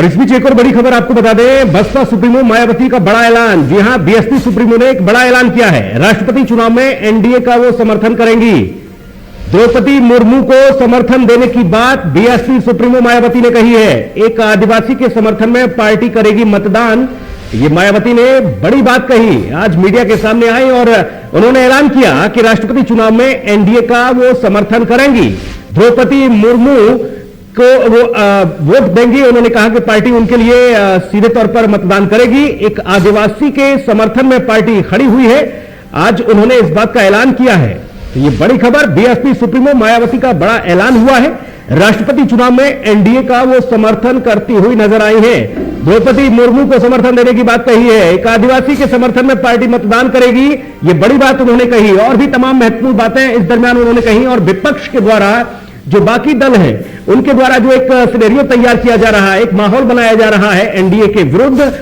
और इस बीच एक और बड़ी खबर आपको बता दें, बसपा सुप्रीमो मायावती का बड़ा ऐलान। जी हां, बीएसपी सुप्रीमो ने एक बड़ा ऐलान किया है। राष्ट्रपति चुनाव में एनडीए का वो समर्थन करेंगी। द्रौपदी मुर्मू को समर्थन देने की बात बीएसपी सुप्रीमो मायावती ने कही है। एक आदिवासी के समर्थन में पार्टी करेगी मतदान, ये मायावती ने बड़ी बात कही। आज मीडिया के सामने आई और उन्होंने ऐलान किया कि राष्ट्रपति चुनाव में एनडीए का वो समर्थन करेंगी। द्रौपदी मुर्मू को वो वोट देंगी। उन्होंने कहा कि पार्टी उनके लिए सीधे तौर पर मतदान करेगी। एक आदिवासी के समर्थन में पार्टी खड़ी हुई है। आज उन्होंने इस बात का ऐलान किया है। तो ये बड़ी खबर, बीएसपी सुप्रीमो मायावती का बड़ा ऐलान हुआ है। राष्ट्रपति चुनाव में एनडीए का वो समर्थन करती हुई नजर आई है। द्रौपदी मुर्मू को समर्थन देने की बात कही है। एक आदिवासी के समर्थन में पार्टी मतदान करेगी, ये बड़ी बात उन्होंने कही। और भी तमाम महत्वपूर्ण बातें इस दरमियान उन्होंने कही। और विपक्ष के द्वारा जो बाकी दल हैं, उनके द्वारा जो एक सिनेरियो तैयार किया जा रहा है, एक माहौल बनाया जा रहा है एनडीए के विरुद्ध।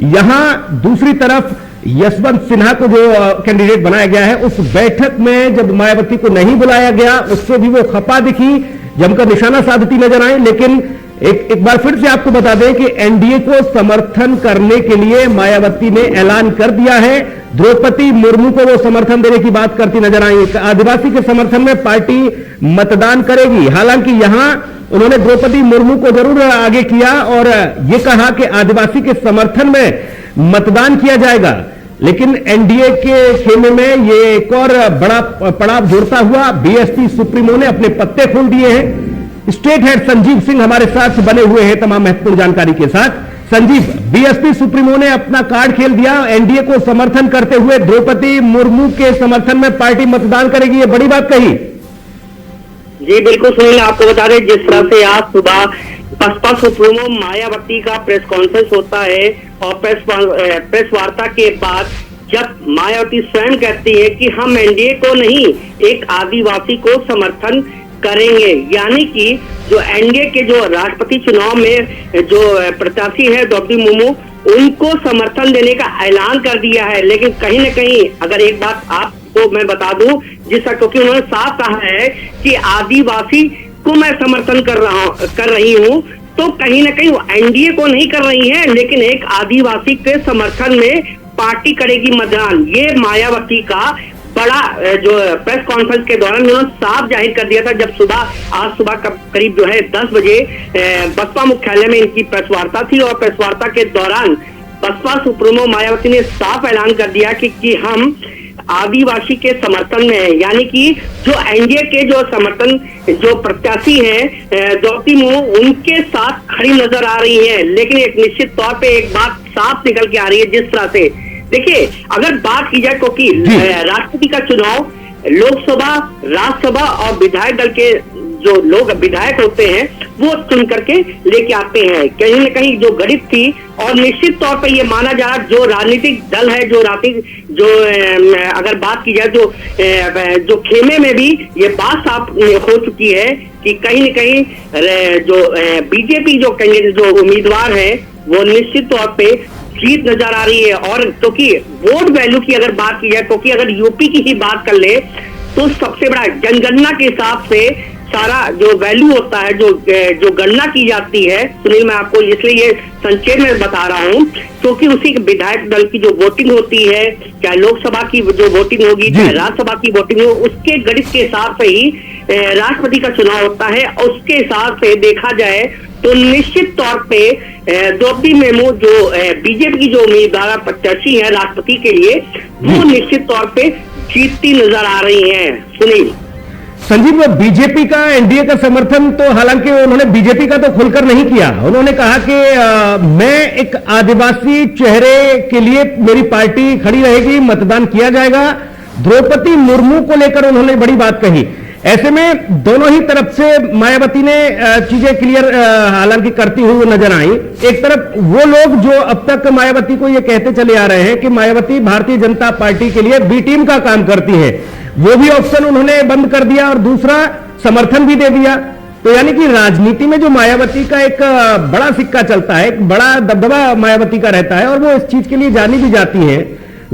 यहां दूसरी तरफ यशवंत सिन्हा को जो कैंडिडेट बनाया गया है, उस बैठक में जब मायावती को नहीं बुलाया गया, उससे भी वो खपा दिखी, जमकर निशाना साधती नजर आई। लेकिन एक बार फिर से आपको बता दें कि एनडीए को समर्थन करने के लिए मायावती ने ऐलान कर दिया है। द्रौपदी मुर्मू को वो समर्थन देने की बात करती नजर आई। आदिवासी के समर्थन में पार्टी मतदान करेगी। हालांकि यहां उन्होंने द्रौपदी मुर्मू को जरूर आगे किया और ये कहा कि आदिवासी के समर्थन में मतदान किया जाएगा। लेकिन एनडीए के खेमे में ये एक और बड़ा पड़ाव जोड़ता हुआ बीएसपी सुप्रीमो ने अपने पत्ते खोल दिए हैं। स्टेट हेड संजीव सिंह हमारे साथ बने हुए हैं तमाम महत्वपूर्ण जानकारी के साथ। संजीव, बीएसपी सुप्रीमो ने अपना कार्ड खेल दिया। एनडीए को समर्थन करते हुए द्रौपदी मुर्मू के समर्थन में पार्टी मतदान करेगी, ये बड़ी बात कही। जी बिल्कुल सुनील, आपको बता दें जिस तरह से आज सुबह बसपा सुप्रीमो मायावती का प्रेस कॉन्फ्रेंस होता है और प्रेस वार्ता के बाद जब मायावती स्वयं कहती है कि हम एनडीए को नहीं, एक आदिवासी को समर्थन करेंगे, यानी कि जो एनडीए के जो राष्ट्रपति चुनाव में जो प्रत्याशी है द्रौपदी मुर्मू, उनको समर्थन देने का ऐलान कर दिया है। लेकिन कहीं ना कहीं अगर एक बात आपको मैं बता दूं, क्योंकि उन्होंने साफ कहा है कि आदिवासी को मैं समर्थन कर रही हूं, तो कहीं ना कहीं वो एनडीए को नहीं कर रही है, लेकिन एक आदिवासी के समर्थन में पार्टी करेगी मतदान। ये मायावती का बड़ा जो प्रेस कॉन्फ्रेंस के दौरान उन्होंने साफ जाहिर कर दिया था। जब आज सुबह करीब जो है 10 बजे बसपा मुख्यालय में इनकी प्रेस वार्ता थी और प्रेस वार्ता के दौरान बसपा सुप्रीमो मायावती ने साफ ऐलान कर दिया कि हम आदिवासी के समर्थन में है, यानी कि जो एनडीए के जो समर्थन जो प्रत्याशी हैं द्रौपदी मुर्मू, उनके साथ खड़ी नजर आ रही है। लेकिन एक निश्चित तौर पे एक बात साफ निकल के आ रही है। जिस तरह से देखिए, अगर बात की जाए क्योंकि राष्ट्रपति का चुनाव लोकसभा, राज्यसभा और विधायक दल के जो लोग विधायक होते हैं वो चुन करके लेके आते हैं। कहीं न कहीं जो गणित थी और निश्चित तौर पर ये माना जा रहा जो राजनीतिक दल है, जो अगर बात की जाए जो खेमे में भी ये बात साफ हो चुकी है कि कहीं न कहीं जो बीजेपी जो कैंडिडेट जो उम्मीदवार है वो निश्चित तौर पे जीत नजर आ रही है। और क्योंकि वोट वैल्यू की अगर बात की जाए, क्योंकि अगर यूपी की ही बात कर ले तो सबसे बड़ा जनगणना के हिसाब से सारा जो वैल्यू होता है, जो गणना की जाती है सुनील, मैं आपको इसलिए ये संक्षेप में बता रहा हूँ क्योंकि उसी विधायक दल की जो वोटिंग होती है, चाहे लोकसभा की जो वोटिंग होगी, चाहे राज्यसभा की वोटिंग हो, उसके गणित के हिसाब से ही राष्ट्रपति का चुनाव होता है। उसके हिसाब से देखा जाए तो निश्चित तौर पे द्रौपदी मुर्मू जो बीजेपी की जो उम्मीदवार प्रत्याशी है राष्ट्रपति के लिए, वो निश्चित तौर पे जीतती नजर आ रही है। सुनील, संजीव, बीजेपी का एनडीए का समर्थन तो हालांकि उन्होंने बीजेपी का तो खुलकर नहीं किया। उन्होंने कहा कि मैं एक आदिवासी चेहरे के लिए मेरी पार्टी खड़ी रहेगी, मतदान किया जाएगा। द्रौपदी मुर्मू को लेकर उन्होंने बड़ी बात कही। ऐसे में दोनों ही तरफ से मायावती ने चीजें क्लियर हालांकि करती हुई नजर आई। एक तरफ वो लोग जो अब तक मायावती को ये कहते चले आ रहे हैं कि मायावती भारतीय जनता पार्टी के लिए बी टीम का काम करती है, वो भी ऑप्शन उन्होंने बंद कर दिया और दूसरा समर्थन भी दे दिया। तो यानी कि राजनीति में जो मायावती का एक बड़ा सिक्का चलता है, एक बड़ा दबदबा मायावती का रहता है और वो इस चीज के लिए जानी भी जाती है,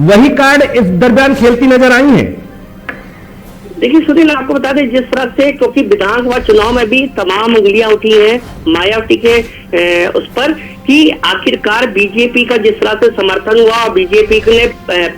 वही कार्ड इस दरमियान खेलती नजर आई है। देखिए सुनील, आपको बता दें जिस तरह से, क्योंकि विधानसभा चुनाव में भी तमाम उंगलियां उठी हैं मायावती के उस पर कि आखिरकार बीजेपी का जिस तरह से समर्थन हुआ और बीजेपी ने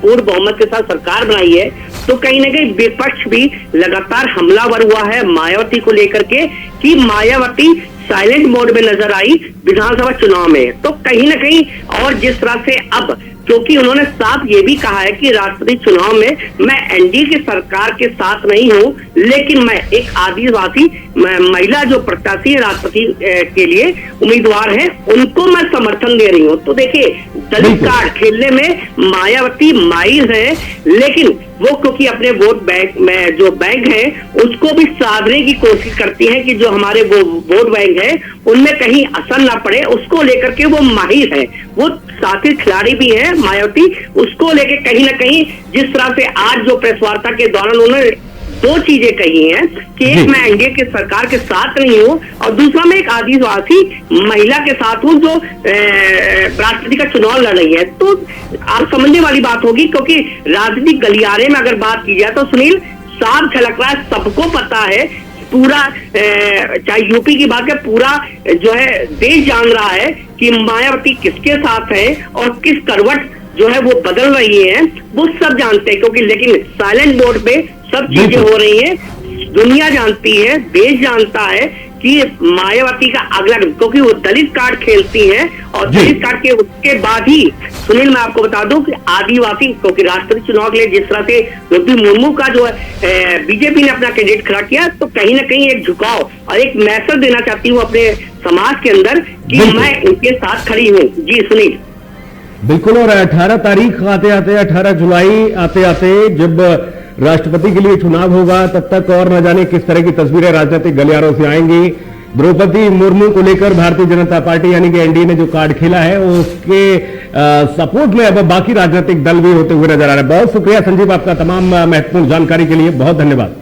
पूर्ण बहुमत के साथ सरकार बनाई है, तो कहीं ना कहीं विपक्ष भी लगातार हमलावर हुआ है मायावती को लेकर के कि मायावती साइलेंट मोड में नजर आई विधानसभा चुनाव में। तो कहीं ना कहीं, और जिस तरह से अब, क्योंकि उन्होंने साफ ये भी कहा है कि राष्ट्रपति चुनाव में मैं एनडीए की सरकार के साथ नहीं हूं, लेकिन मैं एक आदिवासी महिला जो प्रत्याशी राष्ट्रपति के लिए उम्मीदवार है उनको मैं समर्थन दे रही हूं। तो देखिए, दलित कार्ड खेलने में मायावती माहिर है, लेकिन वो क्योंकि अपने वोट बैंक में जो बैंक है उसको भी साधने की कोशिश करती है कि जो हमारे वो वोट बैंक है उनमें कहीं असर ना पड़े, उसको लेकर के वो माहिर है। वो साथी खिलाड़ी भी है मायावती, उसको लेके कहीं ना कहीं जिस तरह से आज जो प्रेस वार्ता के दौरान उन्होंने दो चीजें कही हैं कि एक, मैं एनडीए की सरकार के साथ नहीं हूं, और दूसरा, मैं एक आदिवासी महिला के साथ हूं जो राष्ट्रपति का चुनाव लड़ रही है। तो आप समझने वाली बात होगी, क्योंकि राजनीतिक गलियारे में अगर बात की जाए तो सुनील, साफ झलक रहा है, सबको पता है, पूरा चाहे यूपी की बात है, पूरा जो है देश जान रहा है कि मायावती किसके साथ है और किस करवट जो है वो बदल रही है, वो सब जानते हैं। क्योंकि लेकिन साइलेंट मोड पे सब चीजें हो रही हैं, दुनिया जानती है, देश जानता है कि मायावती का अगला, क्योंकि वो दलित कार्ड खेलती हैं, और दलित कार्ड के उसके बाद ही सुनील, मैं आपको बता दूं कि आदिवासी, क्योंकि राष्ट्रपति चुनाव के लिए जिस तरह से द्रौपदी मुर्मू का जो है बीजेपी ने अपना कैंडिडेट खड़ा किया, तो कहीं ना कहीं एक झुकाव और एक मैसेज देना चाहती हूँ अपने समाज के अंदर कि मैं इनके साथ खड़ी हूँ। जी सुनील, बिल्कुल। और 18 तारीख आते आते, 18 जुलाई आते आते जब राष्ट्रपति के लिए चुनाव होगा, तब तक और न जाने किस तरह की तस्वीरें राजनीतिक गलियारों से आएंगी। द्रौपदी मुर्मू को लेकर भारतीय जनता पार्टी यानी कि एनडीए ने जो कार्ड खेला है उसके सपोर्ट में अब बाकी राजनीतिक दल भी होते हुए नजर आ रहे हैं। बहुत शुक्रिया संजीव, आपका तमाम महत्वपूर्ण जानकारी के लिए बहुत धन्यवाद।